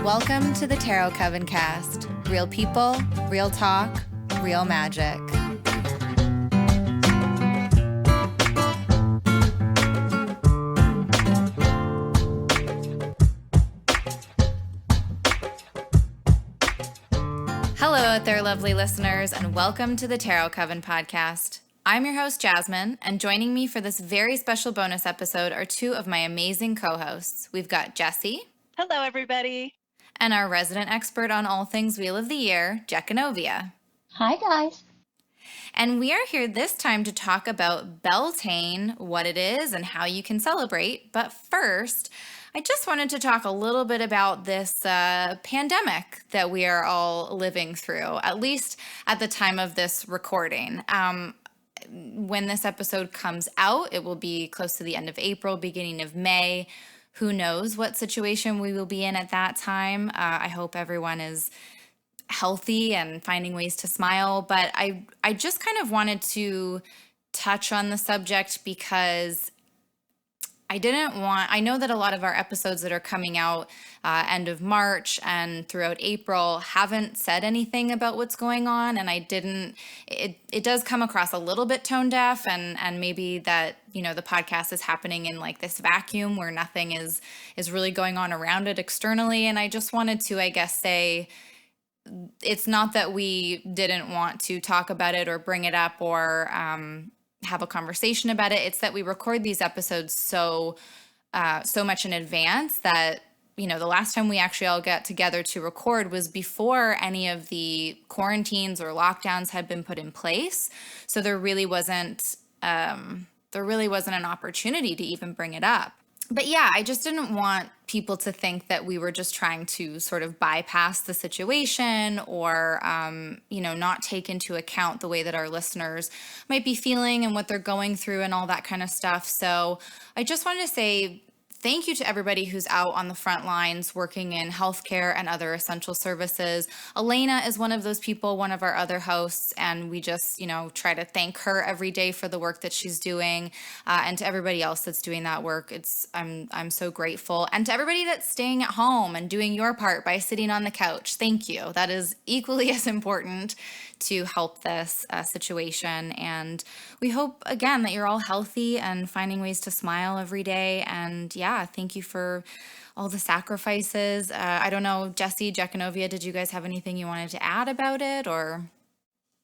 Welcome to the Tarot Coven cast. Real people, real talk, real magic. Hello out there, lovely listeners, and welcome to the Tarot Coven podcast. I'm your host, Jasmine, and joining me for this very special bonus episode are two of my amazing co-hosts. We've got Jessie. Hello, everybody. And our resident expert on all things Wheel of the Year, Jechanovia. Hi, guys. And we are here this time to talk about Beltane, what it is, and how you can celebrate. But first, I just wanted to talk a little bit about this pandemic that we are all living through, at least at the time of this recording. When this episode comes out, it will be close to the end of April, beginning of May. Who knows what situation we will be in at that time. I hope everyone is healthy and finding ways to smile. But I just kind of wanted to touch on the subject because I know that a lot of our episodes that are coming out end of March and throughout April haven't said anything about what's going on. And it does come across a little bit tone deaf and maybe that, the podcast is happening in like this vacuum where nothing is really going on around it externally. And I just wanted to, I guess, say, it's not that we didn't want to talk about it or bring it up or, have a conversation about it. It's that we record these episodes so much in advance that, the last time we actually all got together to record was before any of the quarantines or lockdowns had been put in place. So there really wasn't an opportunity to even bring it up. But yeah, I just didn't want people to think that we were just trying to sort of bypass the situation or, not take into account the way that our listeners might be feeling and what they're going through and all that kind of stuff. So I just wanted to say thank you to everybody who's out on the front lines working in healthcare and other essential services. Elena is one of those people, one of our other hosts, and we just, try to thank her every day for the work that she's doing. And to everybody else that's doing that work, I'm so grateful. And to everybody that's staying at home and doing your part by sitting on the couch, thank you. That is equally as important to help this situation. And we hope, again, that you're all healthy and finding ways to smile every day. And yeah, thank you for all the sacrifices. I don't know, Jessie, Jechanovia, did you guys have anything you wanted to add about it? Or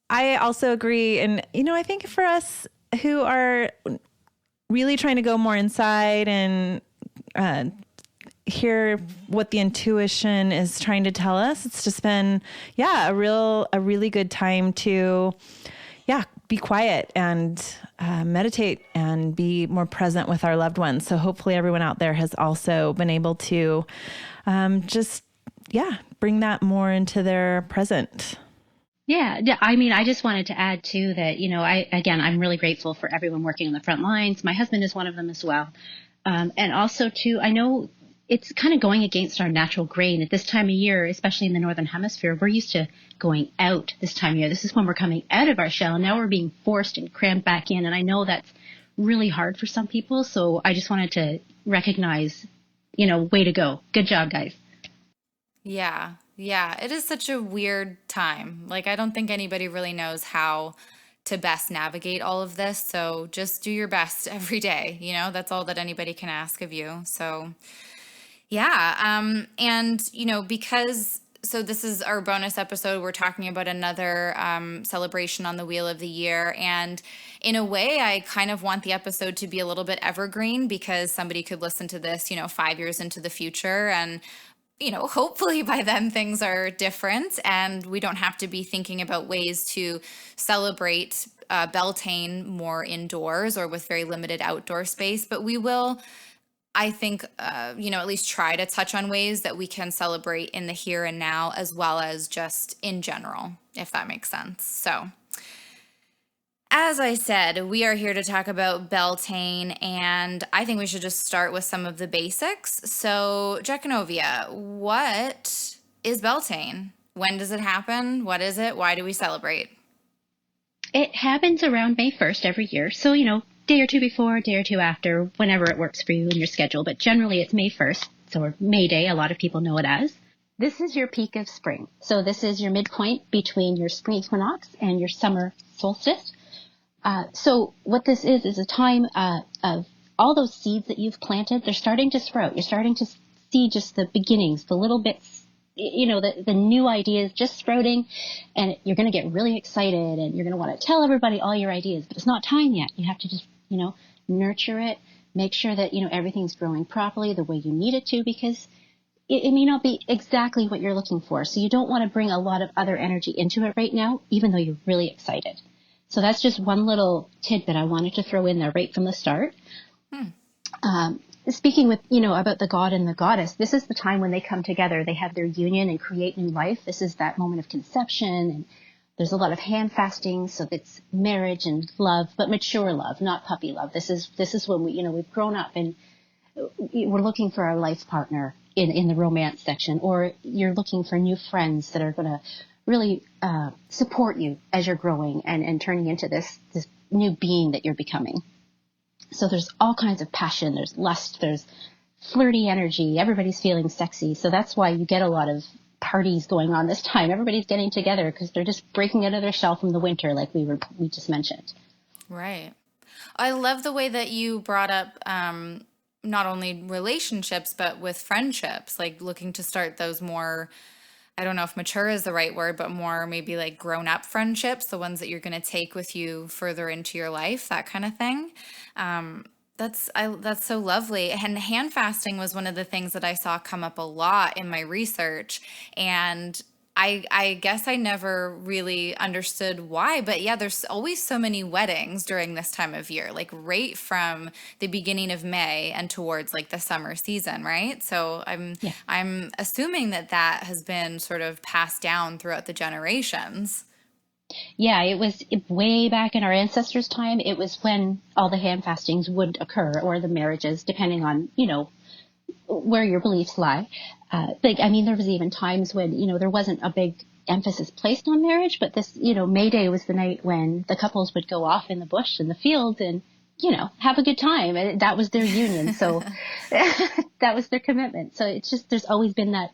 I also agree. And, I think for us who are really trying to go more inside and hear what the intuition is trying to tell us, it's just been, a really good time to, be quiet and meditate and be more present with our loved ones. So hopefully everyone out there has also been able to bring that more into their present. Yeah. I mean, I just wanted to add too that, I'm really grateful for everyone working on the front lines. My husband is one of them as well. And also too, I know it's kind of going against our natural grain at this time of year, especially in the Northern Hemisphere. We're used to going out this time of year. This is when we're coming out of our shell. And now we're being forced and crammed back in. And I know that's really hard for some people. So I just wanted to recognize, way to go. Good job, guys. Yeah. It is such a weird time. Like, I don't think anybody really knows how to best navigate all of this. So just do your best every day. That's all that anybody can ask of you. So yeah. So this is our bonus episode. We're talking about another celebration on the Wheel of the Year. And in a way, I kind of want the episode to be a little bit evergreen because somebody could listen to this, 5 years into the future. And, hopefully by then things are different and we don't have to be thinking about ways to celebrate Beltane more indoors or with very limited outdoor space. But we will, I think, at least try to touch on ways that we can celebrate in the here and now, as well as just in general, if that makes sense. So as I said, we are here to talk about Beltane, and I think we should just start with some of the basics. So Jechanovia, what is Beltane? When does it happen? What is it? Why do we celebrate? It happens around May 1st every year. So, day or two before, day or two after, whenever it works for you in your schedule. But generally it's May 1st, or May Day, a lot of people know it as. This is your peak of spring. So this is your midpoint between your spring equinox and your summer solstice. So what this is a time of all those seeds that you've planted, they're starting to sprout. You're starting to see just the beginnings, the little bits, the new ideas just sprouting, and you're going to get really excited and you're going to want to tell everybody all your ideas, but it's not time yet. You have to just, nurture it, make sure that, everything's growing properly the way you need it to, because it may not be exactly what you're looking for. So you don't want to bring a lot of other energy into it right now, even though you're really excited. So that's just one little tidbit I wanted to throw in there right from the start. Speaking with, about the god and the goddess, this is the time when they come together. They have their union and create new life. This is that moment of conception, and there's a lot of hand fasting. So it's marriage and love, but mature love, not puppy love. This is when we've grown up and we're looking for our life partner in the romance section, or you're looking for new friends that are going to really support you as you're growing and turning into this new being that you're becoming. So there's all kinds of passion. There's lust. There's flirty energy. Everybody's feeling sexy. So that's why you get a lot of parties going on this time. Everybody's getting together because they're just breaking out of their shell from the winter, like we just mentioned. Right. I love the way that you brought up not only relationships, but with friendships, like looking to start those more, I don't know if mature is the right word, but more maybe like grown up friendships, the ones that you're going to take with you further into your life, that kind of thing. That's so lovely. And hand fasting was one of the things that I saw come up a lot in my research. And I guess I never really understood why, but yeah, there's always so many weddings during this time of year, like right from the beginning of May and towards like the summer season, right? So Yeah. I'm assuming that has been sort of passed down throughout the generations. Yeah, it was way back in our ancestors' time. It was when all the hand fastings would occur, or the marriages, depending on, where your beliefs lie. There was even times when, there wasn't a big emphasis placed on marriage, but this, May Day was the night when the couples would go off in the bush in the field and, have a good time. And that was their union. So that was their commitment. So it's just, there's always been that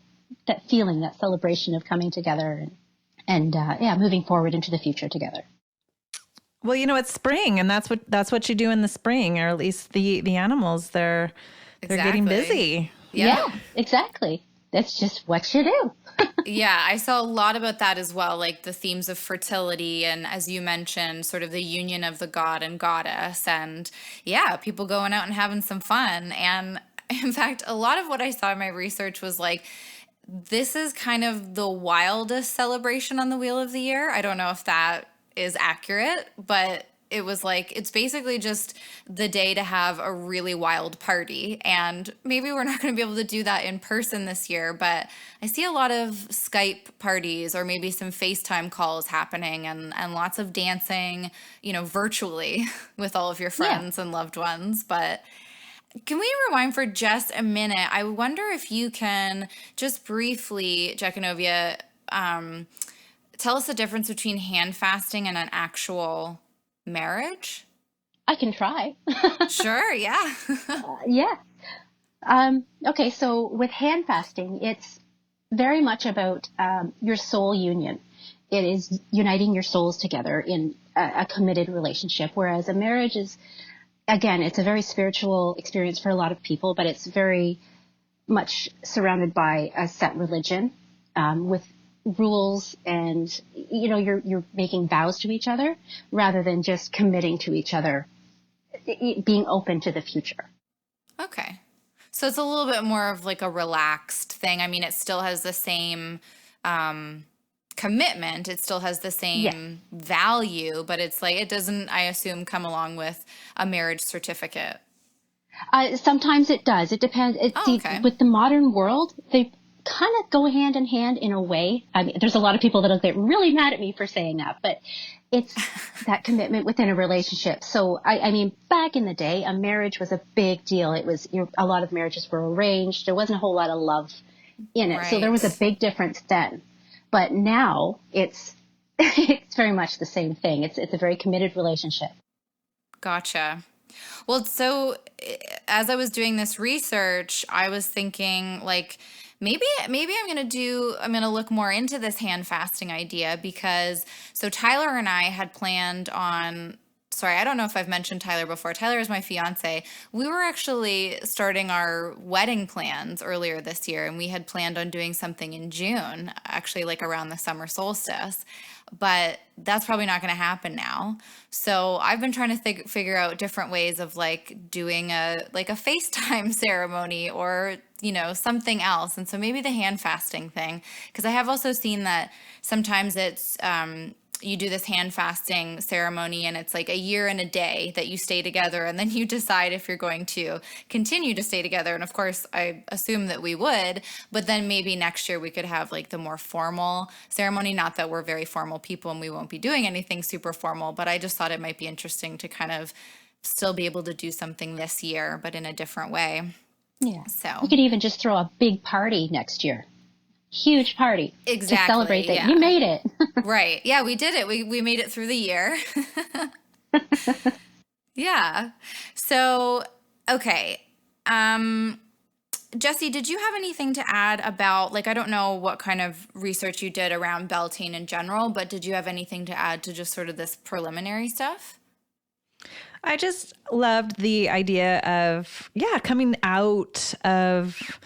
feeling, that celebration of coming together and moving forward into the future together. Well, it's spring, and that's what you do in the spring, or at least the animals, they're getting busy. Yeah, exactly. That's just what you do. Yeah, I saw a lot about that as well, like the themes of fertility and, as you mentioned, sort of the union of the god and goddess, and yeah, people going out and having some fun. And in fact, a lot of what I saw in my research was like, this is kind of the wildest celebration on the Wheel of the Year. I don't know if that is accurate, but it was like, it's basically just the day to have a really wild party. And maybe we're not going to be able to do that in person this year, but I see a lot of Skype parties or maybe some FaceTime calls happening, and lots of dancing, virtually with all of your friends and loved ones. But can we rewind for just a minute? I wonder if you can just briefly, Jechanovia, tell us the difference between hand fasting and an actual marriage? I can try. Sure, yeah. Yeah. Okay, so with hand fasting, it's very much about your soul union. It is uniting your souls together in a committed relationship, whereas a marriage is, again, it's a very spiritual experience for a lot of people, but it's very much surrounded by a set religion with rules, and you're making vows to each other rather than just committing to each other, being open to the future. Okay. So it's a little bit more of like a relaxed thing. I mean, it still has the same commitment. It still has the same value, but it's like, it doesn't, I assume, come along with a marriage certificate. Sometimes it does. It depends. Okay. With the modern world, they kind of go hand in hand in a way. I mean, there's a lot of people that'll get really mad at me for saying that, but it's that commitment within a relationship. So, I mean, back in the day, a marriage was a big deal. It was, a lot of marriages were arranged. There wasn't a whole lot of love in it. Right. So there was a big difference then. But now it's it's very much the same thing. It's a very committed relationship. Gotcha. Well, so as I was doing this research, I was thinking like maybe I'm going to look more into this hand fasting idea because so Tyler and I had planned on sorry, I don't know if I've mentioned Tyler before. Tyler is my fiance. We were actually starting our wedding plans earlier this year, and we had planned on doing something in June, actually like around the summer solstice. But that's probably not going to happen now. So I've been trying to figure out different ways of like doing a FaceTime ceremony or something else. And so maybe the hand fasting thing, because I have also seen that sometimes it's you do this hand fasting ceremony and it's like a year and a day that you stay together, and then you decide if you're going to continue to stay together. And of course, I assume that we would, but then maybe next year we could have like the more formal ceremony. Not that we're very formal people and we won't be doing anything super formal, but I just thought it might be interesting to kind of still be able to do something this year, but in a different way. Yeah. So we could even just throw a big party next year. Huge party. Exactly. To celebrate that you made it. Right. Yeah, we did it. We made it through the year. Yeah. So, okay. Jesse, did you have anything to add about, like, I don't know what kind of research you did around Beltane in general, but did you have anything to add to just sort of this preliminary stuff? I just loved the idea of, coming out of,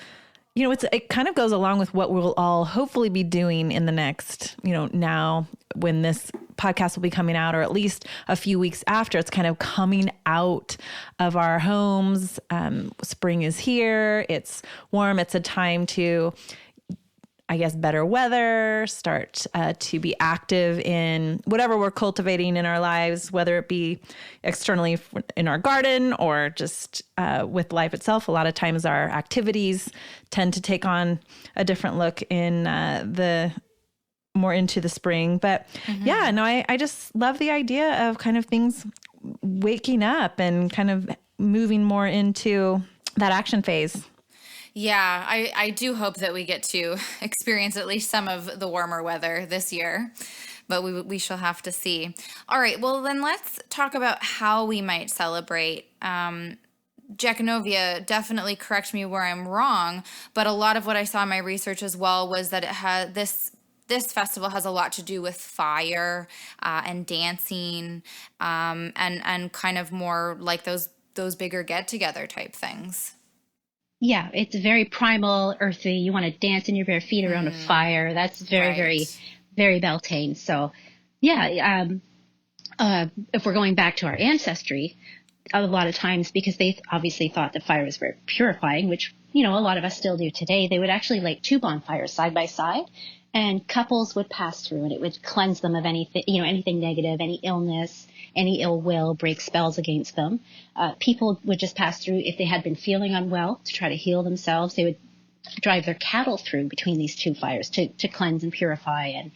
it kind of goes along with what we'll all hopefully be doing in the next, now when this podcast will be coming out, or at least a few weeks after. It's kind of coming out of our homes. Spring is here. It's warm. It's a time to, I guess, better weather, start to be active in whatever we're cultivating in our lives, whether it be externally in our garden or just with life itself. A lot of times our activities tend to take on a different look in the more into the spring. But I just love the idea of kind of things waking up and kind of moving more into that action phase. Yeah, I do hope that we get to experience at least some of the warmer weather this year, but we shall have to see. All right, well, then let's talk about how we might celebrate. Jechanovia, definitely correct me where I'm wrong, but a lot of what I saw in my research as well was that it had this festival has a lot to do with fire and dancing and kind of more like those bigger get-together type things. Yeah, it's very primal, earthy. You want to dance in your bare feet around a fire. That's very, very, very Beltane. So, if we're going back to our ancestry, a lot of times, because they obviously thought that fire was very purifying, which, a lot of us still do today, they would actually light two bonfires side by side, and couples would pass through, and it would cleanse them of anything, anything negative, any illness, any ill will, break spells against them. People would just pass through if they had been feeling unwell to try to heal themselves. They would drive their cattle through between these two fires to cleanse and purify and,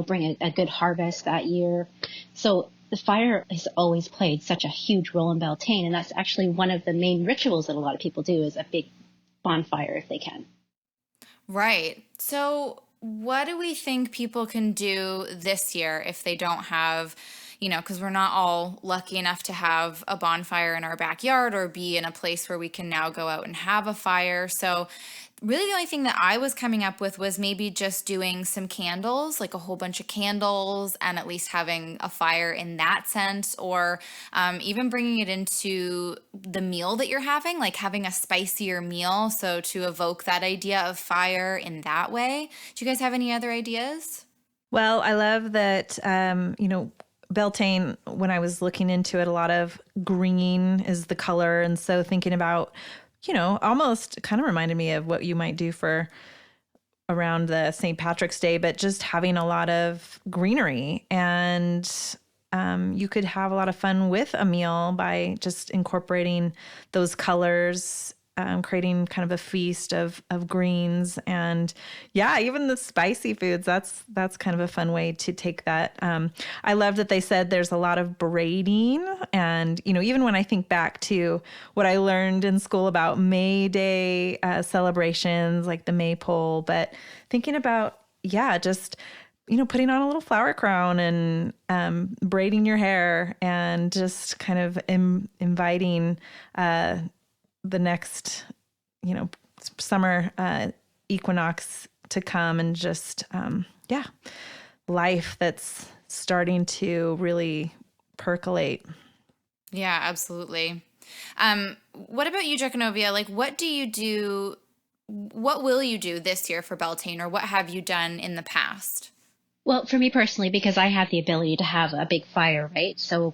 bring a good harvest that year. So the fire has always played such a huge role in Beltane, and that's actually one of the main rituals that a lot of people do is a big bonfire if they can. Right. So what do we think people can do this year if they don't have, because we're not all lucky enough to have a bonfire in our backyard or be in a place where we can now go out and have a fire. So really the only thing that I was coming up with was maybe just doing some candles, like a whole bunch of candles, and at least having a fire in that sense, or even bringing it into the meal that you're having, like having a spicier meal. So to evoke that idea of fire in that way. Do you guys have any other ideas? Well, I love that, Beltane, when I was looking into it, a lot of green is the color. And so thinking about, almost kind of reminded me of what you might do for around the St. Patrick's Day, but just having a lot of greenery. And you could have a lot of fun with a meal by just incorporating those colors, creating kind of a feast of greens, and even the spicy foods. That's kind of a fun way to take that. I love that they said there's a lot of braiding, and even when I think back to what I learned in school about May Day celebrations, like the maypole, but thinking about just putting on a little flower crown and braiding your hair and just kind of inviting the next, summer equinox to come, and just, life that's starting to really percolate. Yeah, absolutely. What about you, Jechanovia? Like, what will you do this year for Beltane, or what have you done in the past? Well, for me personally, because I have the ability to have a big fire, right? So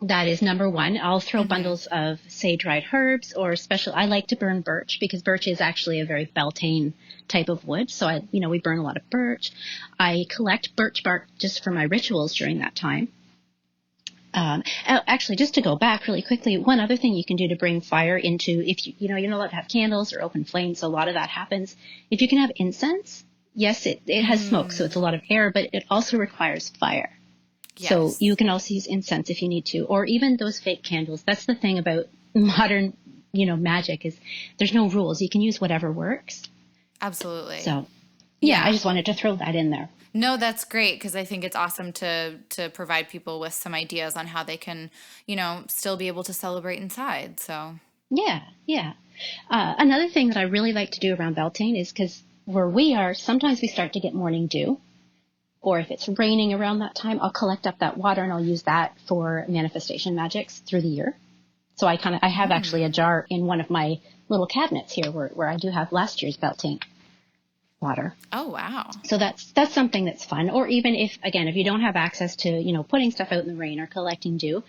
that is number one. I'll throw bundles of, say, dried herbs or I like to burn birch, because birch is actually a very Beltane type of wood. So we burn a lot of birch. I collect birch bark just for my rituals during that time. Actually, just to go back really quickly, one other thing you can do to bring fire into, if you're not allowed to have candles or open flames, so a lot of that happens. If you can have incense, yes, it has smoke, so it's a lot of air, but it also requires fire. Yes. So you can also use incense if you need to, or even those fake candles. That's the thing about modern, magic, is there's no rules. You can use whatever works. Absolutely. So, yeah, I just wanted to throw that in there. No, that's great, because I think it's awesome to provide people with some ideas on how they can, still be able to celebrate inside. So yeah. Another thing that I really like to do around Beltane is, because where we are, sometimes we start to get morning dew, or if it's raining around that time, I'll collect up that water and I'll use that for manifestation magics through the year. So I have actually a jar in one of my little cabinets here where I do have last year's Beltane water. Oh, wow. So that's something that's fun. Or even if you don't have access to, putting stuff out in the rain or collecting dew,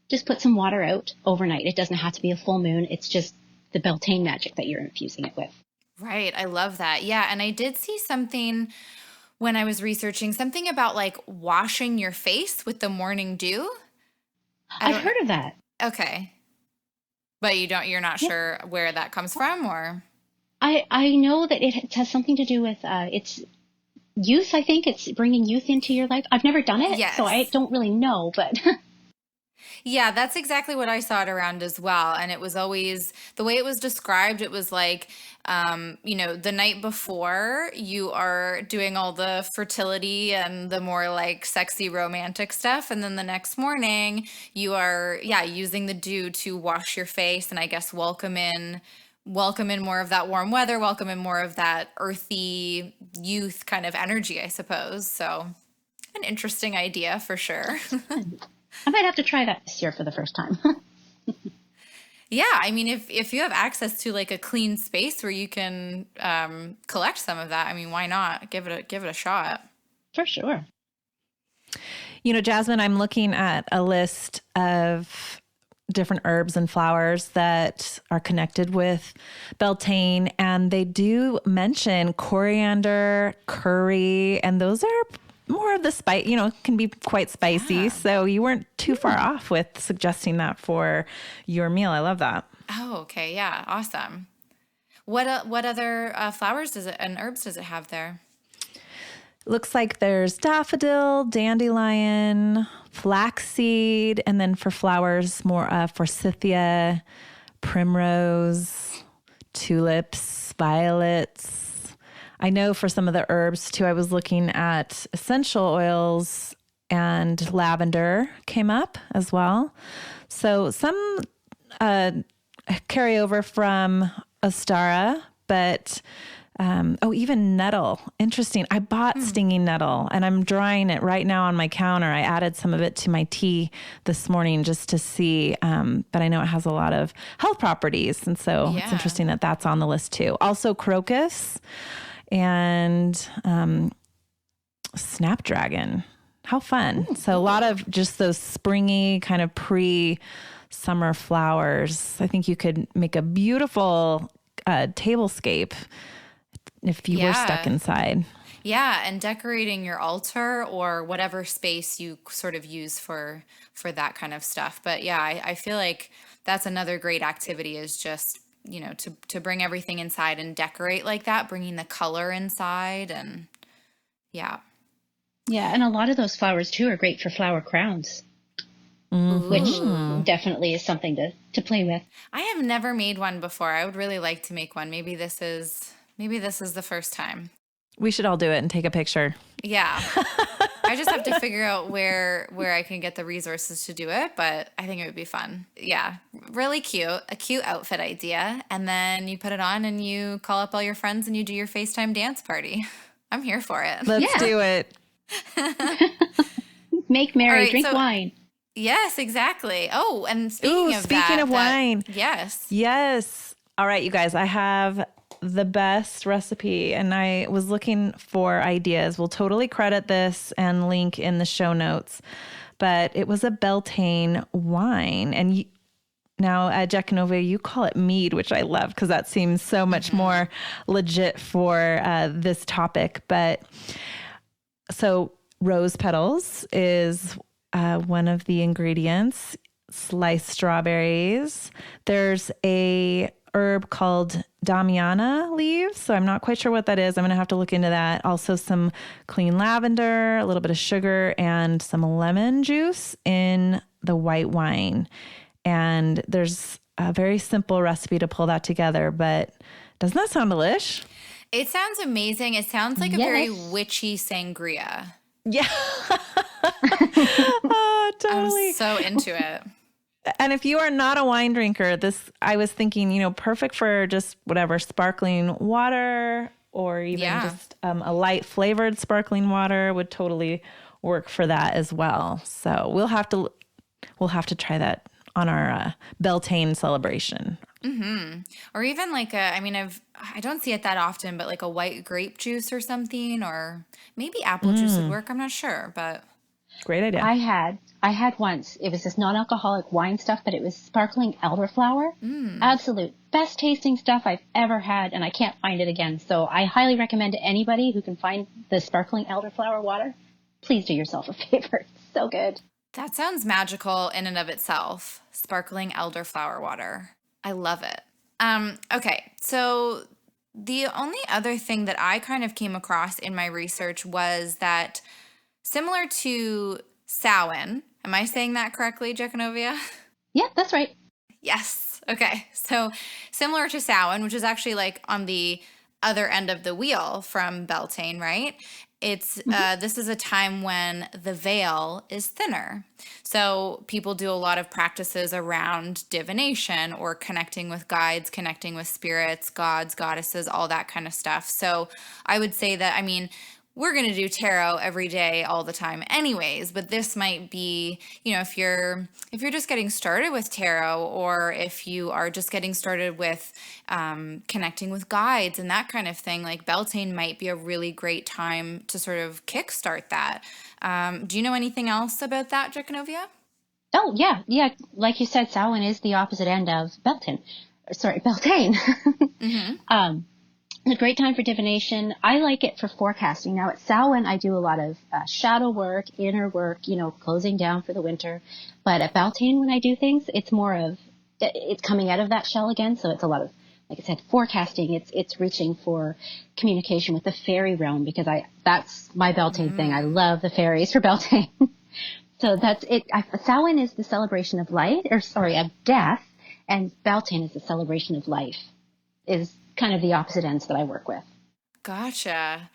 just put some water out overnight. It doesn't have to be a full moon. It's just the Beltane magic that you're infusing it with. Right. I love that. Yeah. And I did see something when I was researching, something about like washing your face with the morning dew. I've heard of that. Okay. But you're not sure where that comes from, or? I know that it has something to do with it's youth. I think it's bringing youth into your life. I've never done it, so I don't really know, but yeah, that's exactly what I saw it around as well. And it was always the way it was described. It was like, the night before you are doing all the fertility and the more like sexy romantic stuff. And then the next morning you are, using the dew to wash your face and I guess welcome in more of that warm weather, welcome in more of that earthy youth kind of energy, I suppose. So an interesting idea for sure. I might have to try that this year for the first time. Yeah, I mean, if you have access to like a clean space where you can collect some of that, I mean, why not give it a shot? For sure. Jasmine, I'm looking at a list of different herbs and flowers that are connected with Beltane, and they do mention coriander, curry, and those are more of the spice, can be quite spicy. Yeah. So you weren't too far off with suggesting that for your meal. I love that. Oh, okay. Yeah. Awesome. What other flowers and herbs does it have there? Looks like there's daffodil, dandelion, flaxseed, and then for flowers, more forsythia, primrose, tulips, violets. I know for some of the herbs too, I was looking at essential oils, and lavender came up as well. So some carryover from Ostara, but even nettle. Interesting. I bought stinging nettle and I'm drying it right now on my counter. I added some of it to my tea this morning just to see, but I know it has a lot of health properties. And so it's interesting that that's on the list too. Also crocus and snapdragon. How fun. So a lot of just those springy kind of pre-summer flowers. I think you could make a beautiful tablescape if you were stuck inside. Yeah, and decorating your altar or whatever space you sort of use for that kind of stuff. But yeah, I feel like that's another great activity is just, to bring everything inside and decorate like that, bringing the color inside and yeah. Yeah, and a lot of those flowers too are great for flower crowns. Which definitely is something to play with. I have never made one before. I would really like to make one. Maybe this is the first time. We should all do it and take a picture. Yeah. I just have to figure out where I can get the resources to do it, but I think it would be fun. Yeah. Really cute. A cute outfit idea. And then you put it on and you call up all your friends and you do your FaceTime dance party. I'm here for it. Let's do it. Make merry, right, drink so- wine. Yes, exactly. Oh, and speaking of wine. Yes. Yes. All right, you guys, I have the best recipe and I was looking for ideas. We'll totally credit this and link in the show notes. But it was a Beltane wine. And now at Jechanovia, you call it mead, which I love because that seems so much more legit for this topic. But so rose petals is one of the ingredients, sliced strawberries. There's a herb called Damiana leaves. So I'm not quite sure what that is. I'm going to have to look into that. Also some clean lavender, a little bit of sugar, and some lemon juice in the white wine. And there's a very simple recipe to pull that together, but doesn't that sound delish? It sounds amazing. It sounds like a very witchy sangria. Yeah. Oh, totally. I'm so into it. And if you are not a wine drinker, I was thinking, perfect for just whatever, sparkling water or even just a light flavored sparkling water would totally work for that as well. So we'll have to try that on our Beltane celebration. Mm-hmm. Or even like I don't see it that often, but like a white grape juice or something, or maybe apple juice would work. I'm not sure, but great idea. I had once, it was this non-alcoholic wine stuff, but it was sparkling elderflower. Absolute best tasting stuff I've ever had, and I can't find it again. So I highly recommend to anybody who can find the sparkling elderflower water, please do yourself a favor. It's so good. That sounds magical in and of itself. Sparkling elderflower water. I love it. Okay, so the only other thing that I kind of came across in my research was that similar to Samhain, am I saying that correctly, Jechanovia? Yeah, that's right. Yes. Okay. So similar to Samhain, which is actually like on the other end of the wheel from Beltane, right? It's this is a time when the veil is thinner. So people do a lot of practices around divination or connecting with guides, connecting with spirits, gods, goddesses, all that kind of stuff. So I would say that, we're going to do tarot every day all the time anyways, but this might be, if you're just getting started with tarot, or if you are just getting started with connecting with guides and that kind of thing, like Beltane might be a really great time to sort of kickstart that. Do you know anything else about that, Jechanovia? Oh, yeah. Yeah. Like you said, Samhain is the opposite end of Beltane. Mm-hmm. A great time for divination. I like it for forecasting. Now at Samhain, I do a lot of shadow work, inner work, closing down for the winter. But at Beltane, when I do things, it's more of, it's coming out of that shell again. So it's a lot of, like I said, forecasting. It's reaching for communication with the fairy realm, because that's my Beltane thing. I love the fairies for Beltane. So that's it. Samhain is the celebration of of death, and Beltane is the celebration of life. Is kind of the opposite ends that I work with. Gotcha.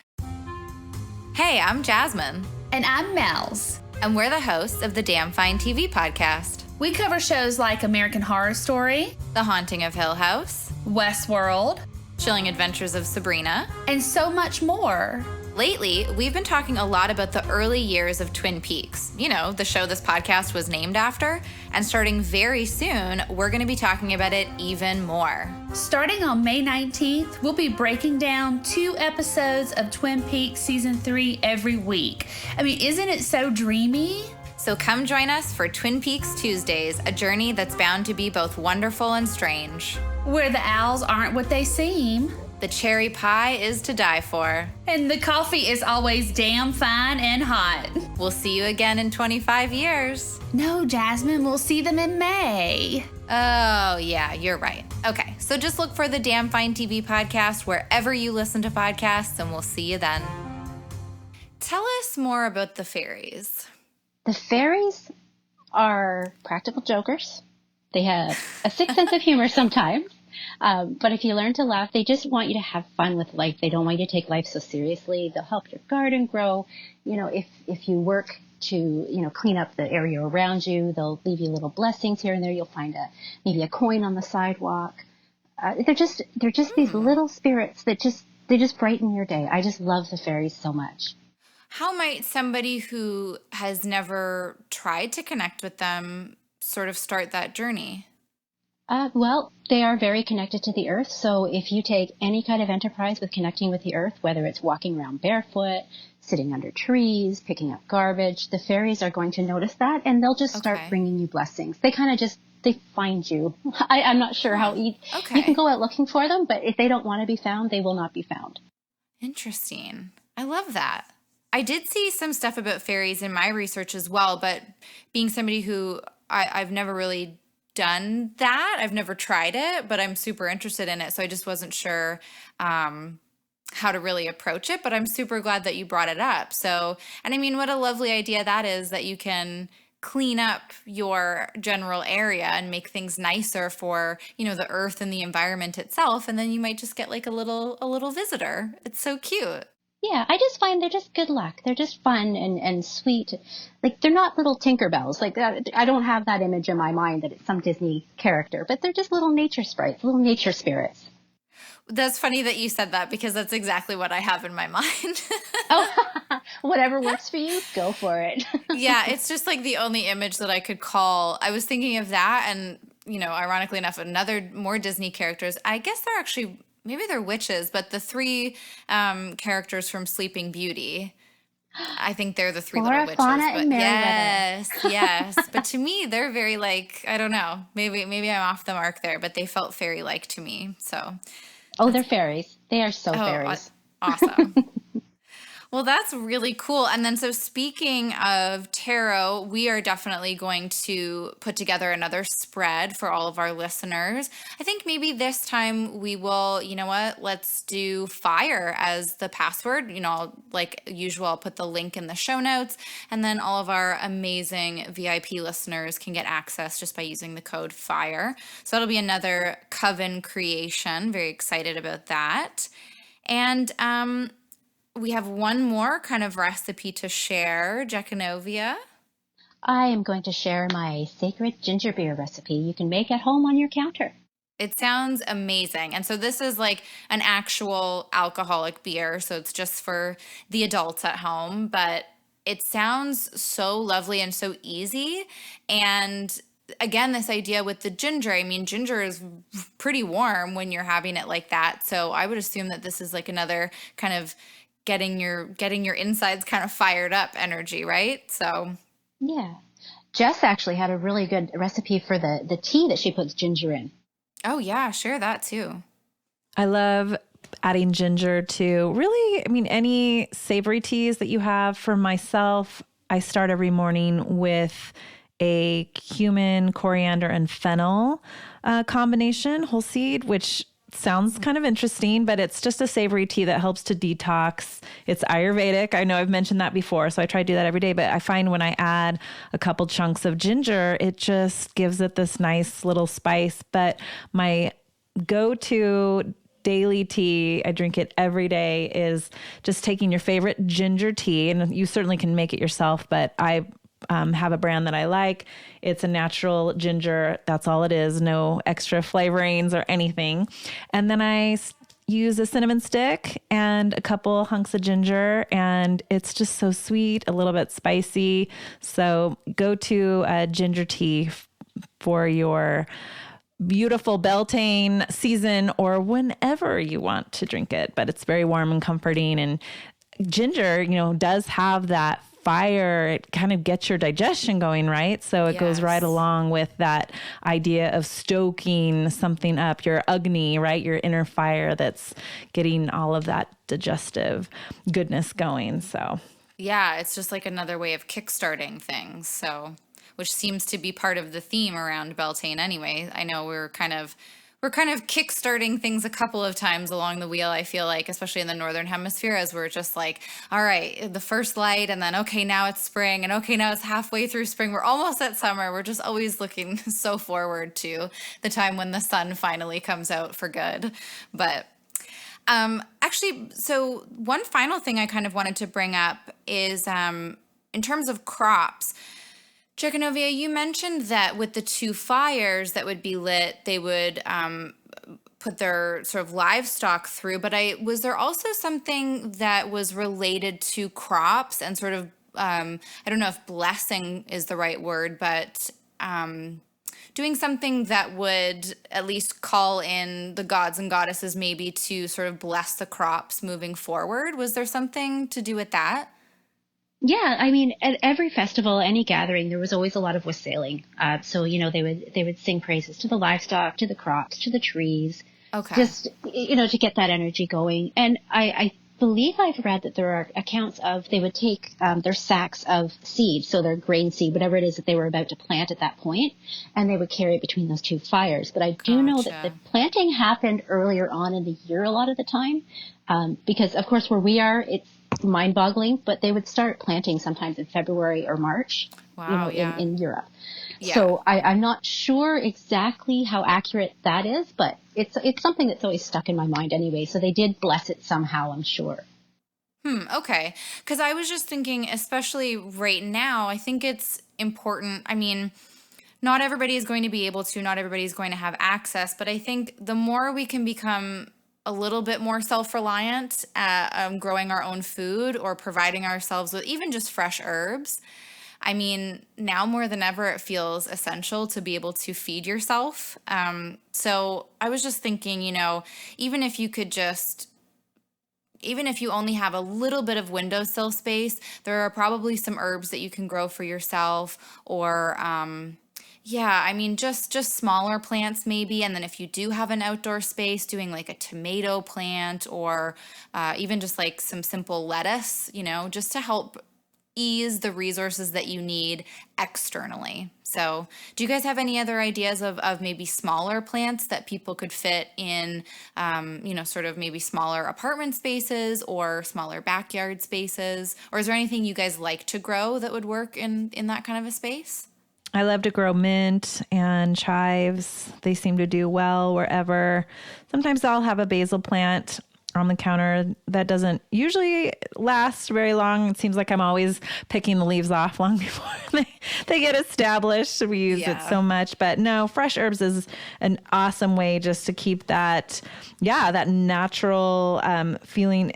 Hey, I'm Jasmine. And I'm Mel's. And we're the hosts of the Damn Fine TV podcast. We cover shows like American Horror Story, The Haunting of Hill House, Westworld, Chilling Adventures of Sabrina, and so much more. Lately, we've been talking a lot about the early years of Twin Peaks, the show this podcast was named after, and starting very soon, we're going to be talking about it even more. Starting on May 19th, we'll be breaking down 2 episodes of Twin Peaks Season 3 every week. Isn't it so dreamy? So come join us for Twin Peaks Tuesdays, a journey that's bound to be both wonderful and strange. Where the owls aren't what they seem. The cherry pie is to die for. And the coffee is always damn fine and hot. We'll see you again in 25 years. No, Jasmine, we'll see them in May. Oh, yeah, you're right. Okay, so just look for the Damn Fine TV podcast wherever you listen to podcasts, and we'll see you then. Tell us more about the fairies. The fairies are practical jokers. They have a sick sense of humor sometimes. But if you learn to laugh, they just want you to have fun with life. They don't want you to take life so seriously. They'll help your garden grow. If you work to, clean up the area around you, they'll leave you little blessings here and there. You'll find maybe a coin on the sidewalk. They're just these little spirits that they just brighten your day. I just love the fairies so much. How might somebody who has never tried to connect with them sort of start that journey? Well, they are very connected to the earth. So if you take any kind of enterprise with connecting with the earth, whether it's walking around barefoot, sitting under trees, picking up garbage, the fairies are going to notice that and they'll just start bringing you blessings. They kind of they find you. I'm not sure how you can go out looking for them, but if they don't want to be found, they will not be found. Interesting. I love that. I did see some stuff about fairies in my research as well, but being somebody who I've never really done that, I've never tried it, but I'm super interested in it. So I just wasn't sure how to really approach it, but I'm super glad that you brought it up. So, and I mean, what a lovely idea that is, that you can clean up your general area and make things nicer for, the earth and the environment itself. And then you might just get like a little visitor. It's so cute. Yeah, I just find they're just good luck. They're just fun and sweet. Like, they're not little Tinkerbells. Like, I don't have that image in my mind that it's some Disney character, but they're just little nature sprites, little nature spirits. That's funny that you said that, because that's exactly what I have in my mind. Oh, whatever works for you, go for it. Yeah, it's just like the only image that I could call. I was thinking of that, and, ironically enough, another more Disney characters. I guess they're actually, maybe they're witches, but the three characters from Sleeping Beauty. I think they're the three Flora, little witches. Fauna, But and yes, yes. But to me, they're very like, I don't know. Maybe I'm off the mark there, but they felt fairy-like to me. So. Oh, they're fairies. They are so fairies. Awesome. Well, that's really cool. And then, so speaking of tarot, we are definitely going to put together another spread for all of our listeners. I think maybe this time we will, let's do fire as the password. Like usual, I'll put the link in the show notes. And then all of our amazing VIP listeners can get access just by using the code FIRE. So it'll be another Coven creation. Very excited about that. And, we have one more kind of recipe to share, Jechanovia. I am going to share my sacred ginger beer recipe you can make at home on your counter. It sounds amazing. And so this is like an actual alcoholic beer, so it's just for the adults at home, but it sounds so lovely and so easy. And again, this idea with the ginger, I mean, ginger is pretty warm when you're having it like that. So I would assume that this is like another kind of getting your insides kind of fired up energy, right? So yeah. Jess actually had a really good recipe for the tea that she puts ginger in. Oh yeah, share that too. I love adding ginger to really, any savory teas that you have. For myself, I start every morning with a cumin, coriander, and fennel combination, whole seed, which sounds kind of interesting, but it's just a savory tea that helps to detox. It's Ayurvedic. I know I've mentioned that before, so I try to do that every day, but I find when I add a couple chunks of ginger, it just gives it this nice little spice. But my go-to daily tea, I drink it every day, is just taking your favorite ginger tea, and you certainly can make it yourself, but I have a brand that I like. It's a natural ginger. That's all it is. No extra flavorings or anything. And then I use a cinnamon stick and a couple hunks of ginger, and it's just so sweet, a little bit spicy. So go to ginger tea for your beautiful Beltane season or whenever you want to drink it, but it's very warm and comforting. And ginger, does have that fire. It kind of gets your digestion going, right? So it goes right along with that idea of stoking something up, your Agni, right? Your inner fire that's getting all of that digestive goodness going. So yeah, it's just like another way of kickstarting things. So, which seems to be part of the theme around Beltane anyway. I know we're kind of we're kind of kickstarting things a couple of times along the wheel, I feel like, especially in the northern hemisphere, as we're just like, all right, the first light, and then okay, now it's spring, and okay, now it's halfway through spring. We're almost at summer. We're just always looking so forward to the time when the sun finally comes out for good. But actually, so one final thing I kind of wanted to bring up is in terms of crops. Jechanovia, you mentioned that with the two fires that would be lit, they would put their sort of livestock through. But was there also something that was related to crops and sort of I don't know if blessing is the right word, but doing something that would at least call in the gods and goddesses maybe to sort of bless the crops moving forward? Was there something to do with that? Yeah, I mean, at every festival, any gathering, there was always a lot of wassailing. So they would sing praises to the livestock, to the crops, to the trees, Okay. just to get that energy going. And I believe I've read that there are accounts of they would take their sacks of seed, so their grain seed, whatever it is that they were about to plant at that point, and they would carry it between those two fires. But I do know that the Gotcha. planting happened earlier on in the year a lot of the time, because of course where we are, it's mind-boggling, but they would start planting sometimes in February or March, Wow, yeah. in Europe. Yeah. So I'm not sure exactly how accurate that is, but it's something that's always stuck in my mind anyway. So they did bless it somehow, I'm sure. Okay. Because I was just thinking, especially right now, I think it's important. I mean, not everybody is going to be able to, not everybody is going to have access, but I think the more we can become a little bit more self-reliant at growing our own food or providing ourselves with even just fresh herbs. I mean, now more than ever, it feels essential to be able to feed yourself. So I was just thinking, even if you could just even if you only have a little bit of windowsill space, there are probably some herbs that you can grow for yourself or yeah, I mean just smaller plants maybe. And then if you do have an outdoor space, doing like a tomato plant or even just like some simple lettuce, just to help ease the resources that you need externally. So, do you guys have any other ideas of maybe smaller plants that people could fit in, sort of maybe smaller apartment spaces or smaller backyard spaces? Or is there anything you guys like to grow that would work in that kind of a space? I love to grow mint and chives. They seem to do well wherever. Sometimes I'll have a basil plant on the counter that doesn't usually last very long. It seems like I'm always picking the leaves off long before they get established. We use it so much, but no, fresh herbs is an awesome way just to keep that natural feeling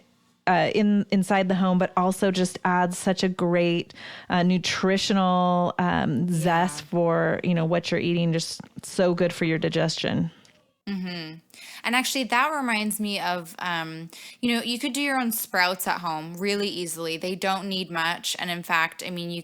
inside the home, but also just adds such a great nutritional zest for what you're eating. Just so good for your digestion. Mm-hmm. And actually, that reminds me of, you could do your own sprouts at home really easily. They don't need much. And in fact, I mean,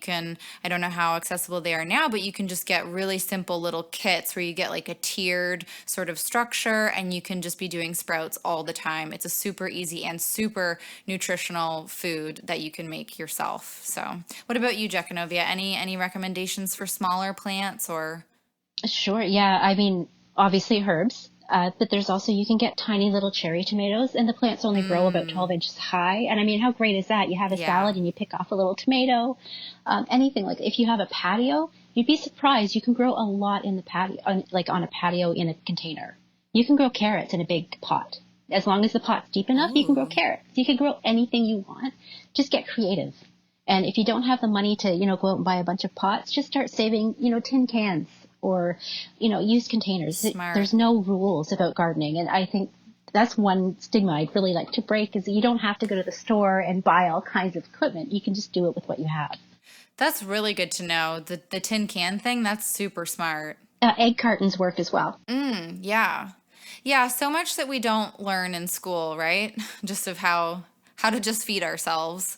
I don't know how accessible they are now, but you can just get really simple little kits where you get like a tiered sort of structure and you can just be doing sprouts all the time. It's a super easy and super nutritional food that you can make yourself. So what about you, Jechanovia? Any recommendations for smaller plants or? Sure. Yeah. I mean, obviously herbs. But there's also, you can get tiny little cherry tomatoes and the plants only grow about 12 inches high. And I mean, how great is that? You have a salad and you pick off a little tomato, anything like if you have a patio, you'd be surprised. You can grow a lot in the patio, on a patio in a container. You can grow carrots in a big pot. As long as the pot's deep enough, you can grow carrots. You can grow anything you want. Just get creative. And if you don't have the money to, go out and buy a bunch of pots, just start saving, tin cans. Or, use containers. Smart. There's no rules about gardening. And I think that's one stigma I'd really like to break is that you don't have to go to the store and buy all kinds of equipment. You can just do it with what you have. That's really good to know. The tin can thing, that's super smart. Egg cartons work as well. Yeah. Yeah, so much that we don't learn in school, right? Just of how to just feed ourselves.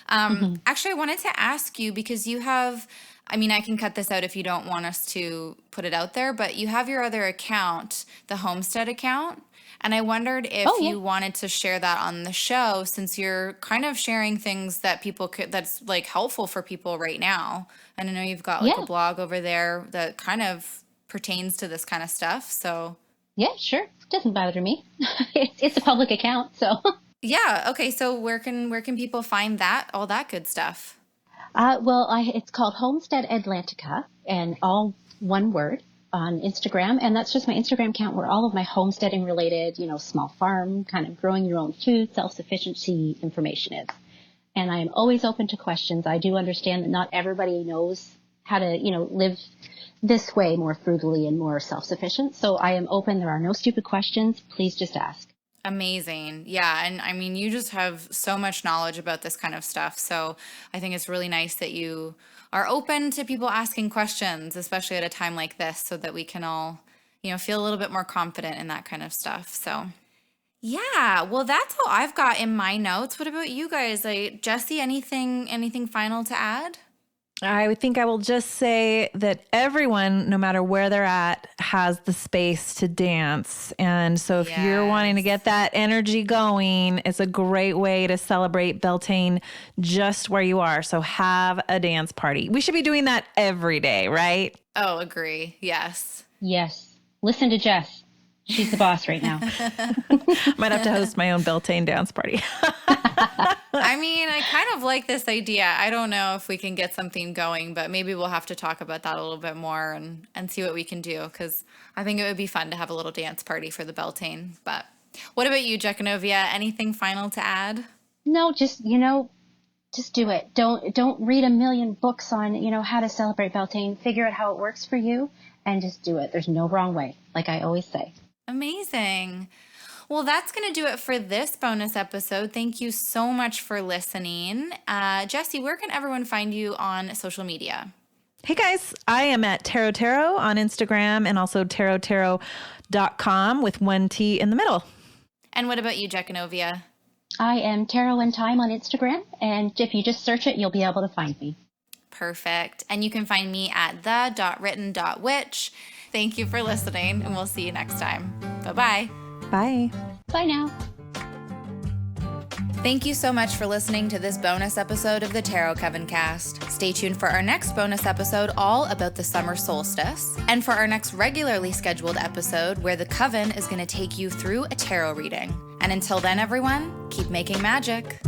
Actually, I wanted to ask you because you have... I mean, I can cut this out if you don't want us to put it out there, but you have your other account, the Homestead account. And I wondered if you wanted to share that on the show since you're kind of sharing things that that's like helpful for people right now. And I know you've got like a blog over there that kind of pertains to this kind of stuff. So Yeah, sure. Doesn't bother me. It's a public account, so. Yeah. Okay. So where can people find that, all that good stuff? Well, it's called Homestead Atlantica, and all one word on Instagram. And that's just my Instagram account where all of my homesteading related, small farm, kind of growing your own food, self-sufficiency information is. And I am always open to questions. I do understand that not everybody knows how to, live this way more frugally and more self-sufficient. So I am open. There are no stupid questions. Please just ask. Amazing. Yeah. And I mean, you just have so much knowledge about this kind of stuff. So I think it's really nice that you are open to people asking questions, especially at a time like this, so that we can all, feel a little bit more confident in that kind of stuff. So yeah, well, that's all I've got in my notes. What about you guys? Like, Jesse, anything final to add? I think I will just say that everyone, no matter where they're at, has the space to dance. And so if you're wanting to get that energy going, it's a great way to celebrate Beltane just where you are. So have a dance party. We should be doing that every day, right? Oh, agree. Yes. Yes. Listen to Jess. She's the boss right now. Might have to host my own Beltane dance party. I mean, I kind of like this idea. I don't know if we can get something going, but maybe we'll have to talk about that a little bit more and see what we can do, because I think it would be fun to have a little dance party for the Beltane. But what about you, Jechanovia? Anything final to add? No, just do it. Don't read a million books on, how to celebrate Beltane. Figure out how it works for you and just do it. There's no wrong way, like I always say. Amazing. Well, that's going to do it for this bonus episode. Thank you so much for listening. Jesse, where can everyone find you on social media? Hey guys, I am at Tarot on Instagram and also tarottarot.com with one T in the middle. And what about you, Jechanovia? I am Tarot and Time on Instagram, and if you just search it, you'll be able to find me. Perfect. And you can find me at the.written.witch. Thank you for listening, and we'll see you next time. Bye-bye. Bye. Bye now. Thank you so much for listening to this bonus episode of the Tarot Coven cast. Stay tuned for our next bonus episode all about the summer solstice, and for our next regularly scheduled episode where the Coven is going to take you through a tarot reading. And until then, everyone, keep making magic.